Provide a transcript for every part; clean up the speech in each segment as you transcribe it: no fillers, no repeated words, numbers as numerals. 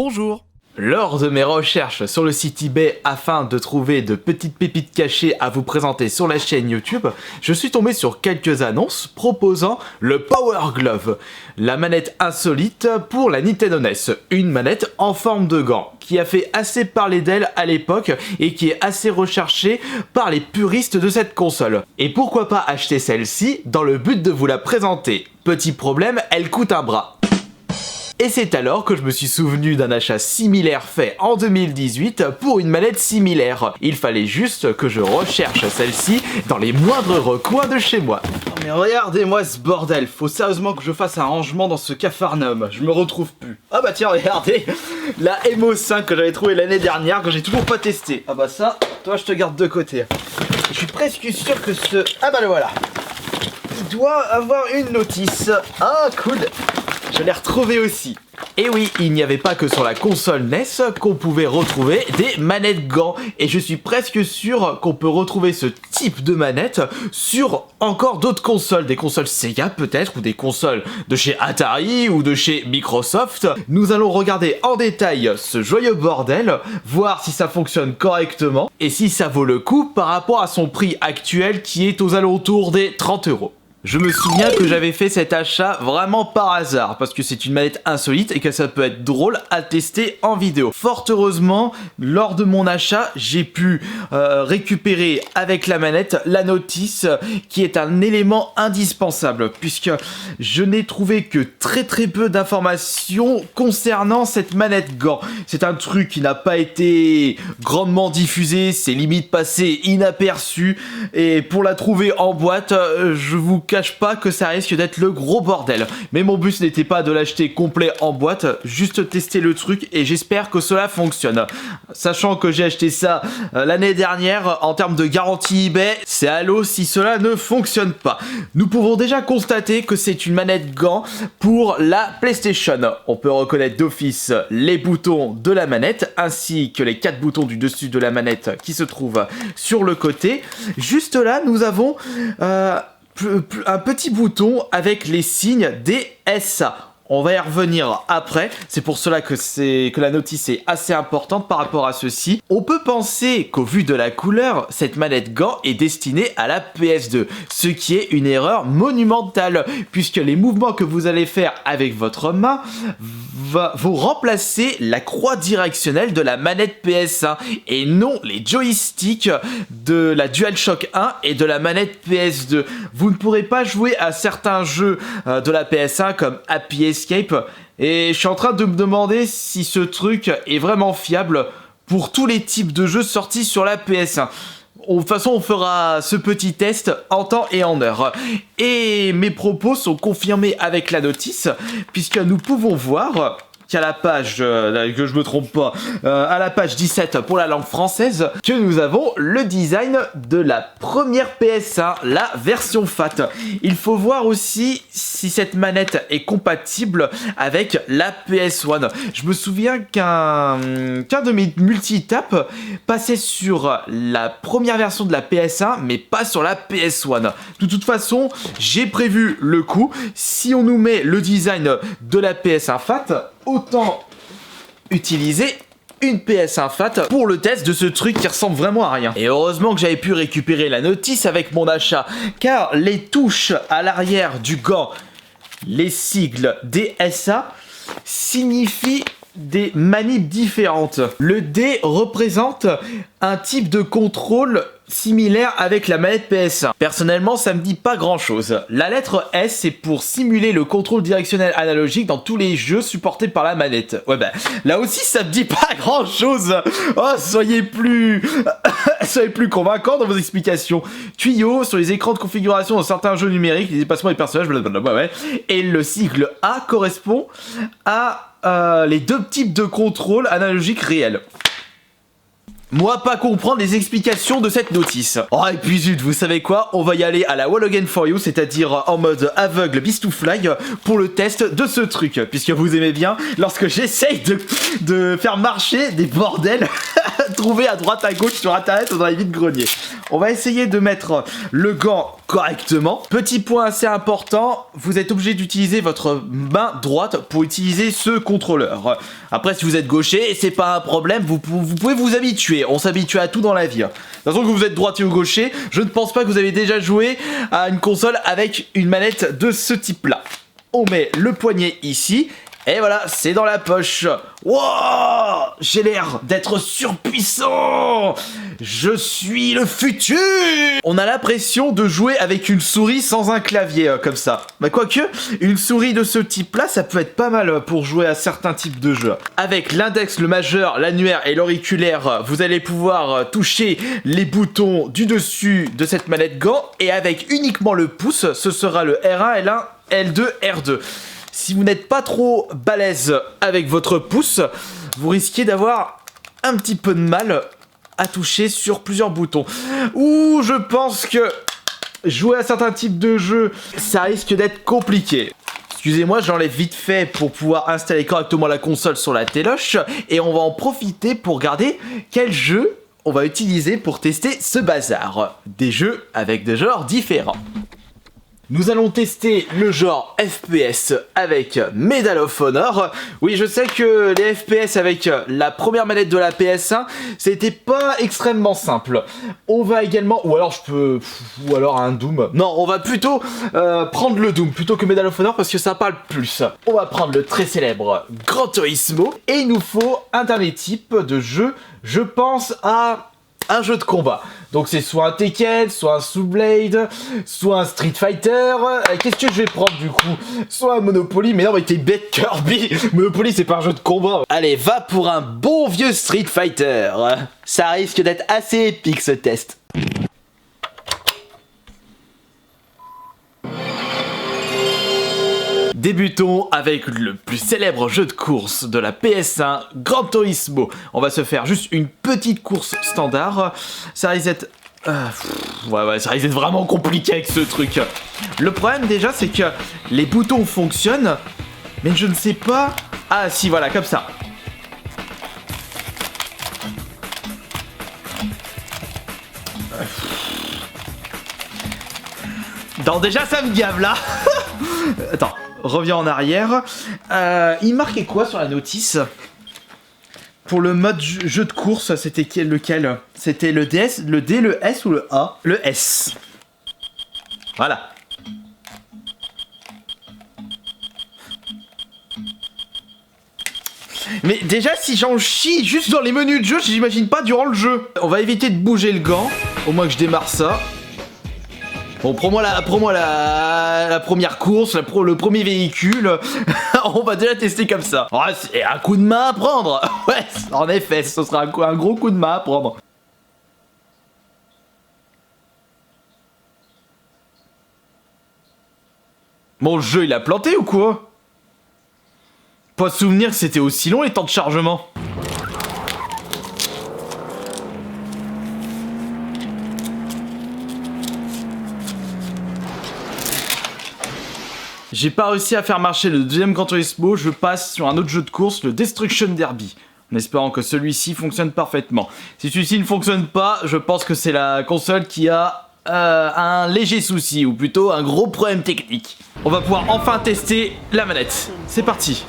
Bonjour. Lors de mes recherches sur le site eBay afin de trouver de petites pépites cachées à vous présenter sur la chaîne YouTube, je suis tombé sur quelques annonces proposant le Power Glove, la manette insolite pour la Nintendo NES, une manette en forme de gant qui a fait assez parler d'elle à l'époque et qui est assez recherchée par les puristes de cette console. Et pourquoi pas acheter celle-ci dans le but de vous la présenter. Petit problème, elle coûte un bras. Et c'est alors que je me suis souvenu d'un achat similaire fait en 2018 pour une manette similaire. Il fallait juste que je recherche celle-ci dans les moindres recoins de chez moi. Oh mais regardez-moi ce bordel, faut sérieusement que je fasse un rangement dans ce capharnaüm, je me retrouve plus. Ah bah tiens regardez, la MO5 que j'avais trouvée l'année dernière que j'ai toujours pas testé. Ah bah ça, toi je te garde de côté. Je suis presque sûr que ce... Ah bah le voilà. Il doit avoir une notice. Ah cool. Je l'ai retrouvé aussi. Et oui, il n'y avait pas que sur la console NES qu'on pouvait retrouver des manettes gants. Et je suis presque sûr qu'on peut retrouver ce type de manette sur encore d'autres consoles. Des consoles Sega peut-être, ou des consoles de chez Atari ou de chez Microsoft. Nous allons regarder en détail ce joyeux bordel, voir si ça fonctionne correctement et si ça vaut le coup par rapport à son prix actuel qui est aux alentours des 30 €. Je me souviens que j'avais fait cet achat vraiment par hasard, parce que c'est une manette insolite et que ça peut être drôle à tester en vidéo. Fort heureusement, lors de mon achat, j'ai pu récupérer avec la manette la notice, qui est un élément indispensable, puisque je n'ai trouvé que très peu d'informations concernant cette manette gant. C'est un truc qui n'a pas été grandement diffusé, c'est limite passé inaperçu, et pour la trouver en boîte, je vous cache pas que ça risque d'être le gros bordel. Mais mon but n'était pas de l'acheter complet en boîte, juste tester le truc et j'espère que cela fonctionne. Sachant que j'ai acheté ça l'année dernière, en termes de garantie eBay, c'est à l'eau si cela ne fonctionne pas. Nous pouvons déjà constater que c'est une manette gant pour la PlayStation. On peut reconnaître d'office les boutons de la manette ainsi que les 4 boutons du dessus de la manette qui se trouvent sur le côté. Juste là, nous avons un petit bouton avec les signes DSA. On va y revenir après, c'est pour cela que la notice est assez importante par rapport à ceci. On peut penser qu'au vu de la couleur, cette manette gant est destinée à la PS2, ce qui est une erreur monumentale, puisque les mouvements que vous allez faire avec votre main vont remplacer la croix directionnelle de la manette PS1, et non les joysticks de la DualShock 1 et de la manette PS2. Vous ne pourrez pas jouer à certains jeux de la PS1 comme Happy Escape, et je suis en train de me demander si ce truc est vraiment fiable pour tous les types de jeux sortis sur la PS1. De toute façon, on fera ce petit test en temps et en heure. Et mes propos sont confirmés avec la notice, puisque nous pouvons voir qu'à la page, que je me trompe pas, à la page 17 pour la langue française, que nous avons le design de la première PS1, la version FAT. Il faut voir aussi si cette manette est compatible avec la PS1. Je me souviens qu'un de mes multitapes passait sur la première version de la PS1, mais pas sur la PS1. De toute façon, j'ai prévu le coup. Si on nous met le design de la PS1 FAT, autant utiliser une PS1 FAT pour le test de ce truc qui ressemble vraiment à rien. Et heureusement que j'avais pu récupérer la notice avec mon achat, car les touches à l'arrière du gant, les sigles DSA, signifient des manips différentes. Le D représente un type de contrôle similaire avec la manette PS1. Personnellement, ça me dit pas grand chose. La lettre S, c'est pour simuler le contrôle directionnel analogique dans tous les jeux supportés par la manette. Ouais bah, là aussi ça me dit pas grand chose. Oh, soyez plus convaincants dans vos explications. Tuyaux sur les écrans de configuration dans certains jeux numériques, les dépassements des personnages, blablabla, ouais. Et le sigle A correspond à les deux types de contrôle analogique réels. Moi, pas comprendre les explications de cette notice. Oh, et puis zut, vous savez quoi? On va y aller à la wall again for you, c'est-à-dire en mode aveugle beast to fly, pour le test de ce truc. Puisque vous aimez bien, lorsque j'essaye de faire marcher des bordels trouvés à droite à gauche sur internet ou dans les vides greniers. On va essayer de mettre le gant correctement. Petit point assez important, vous êtes obligé d'utiliser votre main droite pour utiliser ce contrôleur. Après, si vous êtes gaucher, c'est pas un problème, vous pouvez vous habituer. On s'habitue à tout dans la vie. De toute façon, que vous êtes droitier ou gaucher, je ne pense pas que vous avez déjà joué à une console avec une manette de ce type-là. On met le poignet ici. Et voilà, c'est dans la poche. Wow, j'ai l'air d'être surpuissant. Je suis le futur. On a l'impression de jouer avec une souris sans un clavier comme ça. Bah quoique, une souris de ce type-là, ça peut être pas mal pour jouer à certains types de jeux. Avec l'index, le majeur, l'annulaire et l'auriculaire, vous allez pouvoir toucher les boutons du dessus de cette manette gant. Et avec uniquement le pouce, ce sera le R1, L1, L2, R2. Si vous n'êtes pas trop balèze avec votre pouce, vous risquez d'avoir un petit peu de mal à toucher sur plusieurs boutons. Ou je pense que jouer à certains types de jeux, ça risque d'être compliqué. Excusez-moi, j'enlève vite fait pour pouvoir installer correctement la console sur la téloche. Et on va en profiter pour regarder quel jeu on va utiliser pour tester ce bazar. Des jeux avec des genres différents. Nous allons tester le genre FPS avec Medal of Honor. Oui, je sais que les FPS avec la première manette de la PS1, c'était pas extrêmement simple. On va également... Ou alors un Doom. Non, on va plutôt prendre le Doom plutôt que Medal of Honor parce que ça parle plus. On va prendre le très célèbre Gran Turismo. Et il nous faut un dernier type de jeu. Je pense à un jeu de combat. Donc c'est soit un Tekken, soit un Soul Blade, soit un Street Fighter. Qu'est-ce que je vais prendre du coup? Soit un Monopoly, mais non mais t'es bête Kirby. Monopoly c'est pas un jeu de combat. Allez, va pour un bon vieux Street Fighter. Ça risque d'être assez épique ce test. Débutons avec le plus célèbre jeu de course de la PS1, Gran Turismo. On va se faire juste une petite course standard. Ça risque d'être... ça risque d'être vraiment compliqué avec ce truc. Le problème déjà, c'est que les boutons fonctionnent, mais je ne sais pas... Ah si, voilà, comme ça. Non, déjà ça me gave là. Attends. Reviens en arrière. Il marquait quoi sur la notice? Pour le mode jeu de course, c'était lequel? C'était le DS, le D, le S ou le A? Le S. Voilà. Mais déjà, si j'en chie juste dans les menus de jeu, j'imagine pas durant le jeu. On va éviter de bouger le gant, au moins que je démarre ça. Bon, prends-moi la première course, le premier véhicule. On va déjà tester comme ça. Oh, c'est un coup de main à prendre. Ouais, en effet, ce sera un gros coup de main à prendre. Bon, le jeu, il a planté ou quoi? Pas souvenir que c'était aussi long les temps de chargement. J'ai pas réussi à faire marcher le deuxième Gran Turismo, je passe sur un autre jeu de course, le Destruction Derby, en espérant que celui-ci fonctionne parfaitement. Si celui-ci ne fonctionne pas, je pense que c'est la console qui a un léger souci, ou plutôt un gros problème technique. On va pouvoir enfin tester la manette. C'est parti.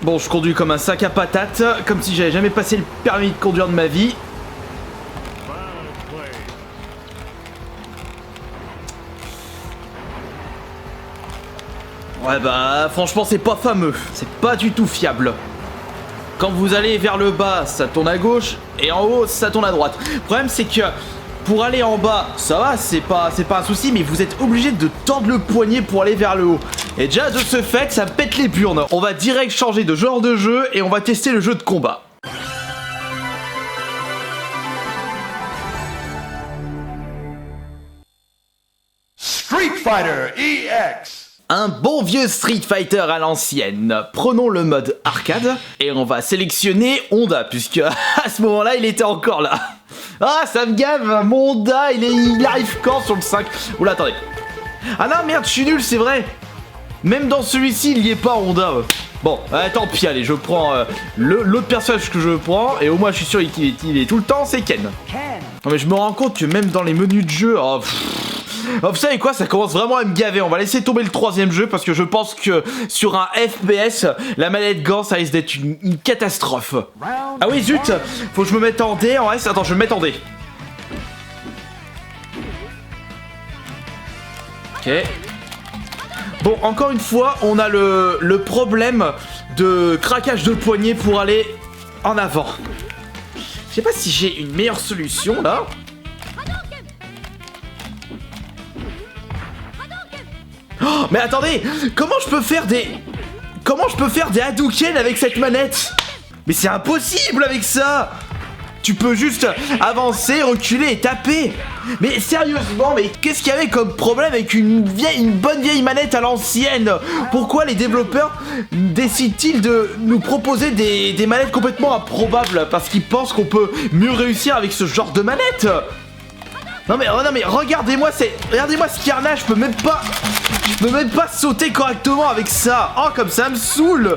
Bon, je conduis comme un sac à patates, comme si j'avais jamais passé le permis de conduire de ma vie. Ouais bah franchement c'est pas fameux, c'est pas du tout fiable. Quand vous allez vers le bas, ça tourne à gauche, et en haut, ça tourne à droite. Le problème c'est que pour aller en bas, ça va, c'est pas un souci, mais vous êtes obligé de tordre le poignet pour aller vers le haut. Et déjà de ce fait, ça pète les burnes. On va direct changer de genre de jeu et on va tester le jeu de combat. Street Fighter EX. Un bon vieux Street Fighter à l'ancienne. Prenons le mode arcade et on va sélectionner Honda, puisque à ce moment-là, il était encore là. Ah, ça me gave, mon Honda, il arrive quand sur le 5? Oula, attendez. Ah non, merde, je suis nul, c'est vrai. Même dans celui-ci, il y est pas Honda. Bon, tant pis, allez, je prends l'autre personnage que je prends, et au moins je suis sûr qu'il est tout le temps, c'est Ken. Non mais je me rends compte que même dans les menus de jeu, oh, vous savez quoi, ça commence vraiment à me gaver. On va laisser tomber le 3e jeu parce que je pense que sur un FPS, la manette gant, ça risque d'être une catastrophe. Ah oui, zut, faut que je me mette en D, en S, attends, je vais me mettre en D. Ok. Bon, encore une fois, on a le problème de craquage de poignet pour aller en avant. Je sais pas si j'ai une meilleure solution là. Oh, mais attendez, comment je peux faire des Hadouken avec cette manette? Mais c'est impossible avec ça. Tu peux juste avancer, reculer et taper. Mais sérieusement, mais qu'est-ce qu'il y avait comme problème avec une bonne vieille manette à l'ancienne? Pourquoi les développeurs décident-ils de nous proposer des manettes complètement improbables? Parce qu'ils pensent qu'on peut mieux réussir avec ce genre de manette? Non mais regardez-moi ce carnage, je peux même pas sauter correctement avec ça. Oh, comme ça me saoule.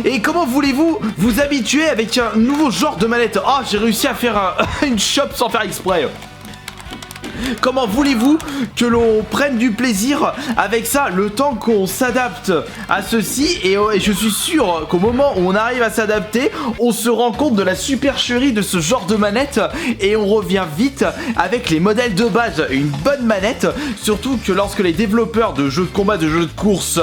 Et comment voulez-vous vous habituer avec un nouveau genre de manette? Oh, j'ai réussi à faire une chope sans faire exprès. Comment voulez-vous que l'on prenne du plaisir avec ça le temps qu'on s'adapte à ceci? Et je suis sûr qu'au moment où on arrive à s'adapter, on se rend compte de la supercherie de ce genre de manette et on revient vite avec les modèles de base. Une bonne manette, surtout que lorsque les développeurs de jeux de combat, de jeux de course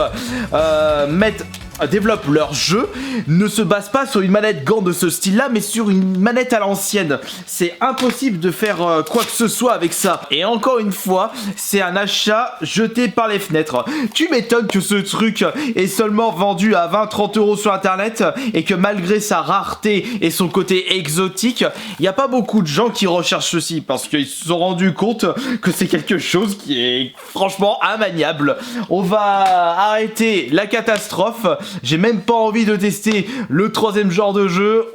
développent leur jeu, ne se base pas sur une manette gant de ce style là mais sur une manette à l'ancienne. C'est impossible de faire quoi que ce soit avec ça. Et encore une fois, c'est un achat jeté par les fenêtres. Tu m'étonnes que ce truc est seulement vendu à 20-30 € sur internet et que malgré sa rareté et son côté exotique, il n'y a pas beaucoup de gens qui recherchent ceci parce qu'ils se sont rendus compte que c'est quelque chose qui est franchement immaniable. On va arrêter la catastrophe. J'ai même pas envie de tester le 3e genre de jeu.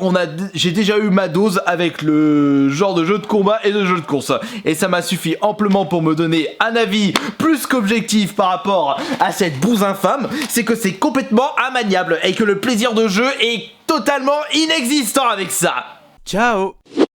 J'ai déjà eu ma dose avec le genre de jeu de combat et de jeu de course. Et ça m'a suffi amplement pour me donner un avis plus qu'objectif par rapport à cette bouse infâme. C'est que c'est complètement immaniable et que le plaisir de jeu est totalement inexistant avec ça. Ciao.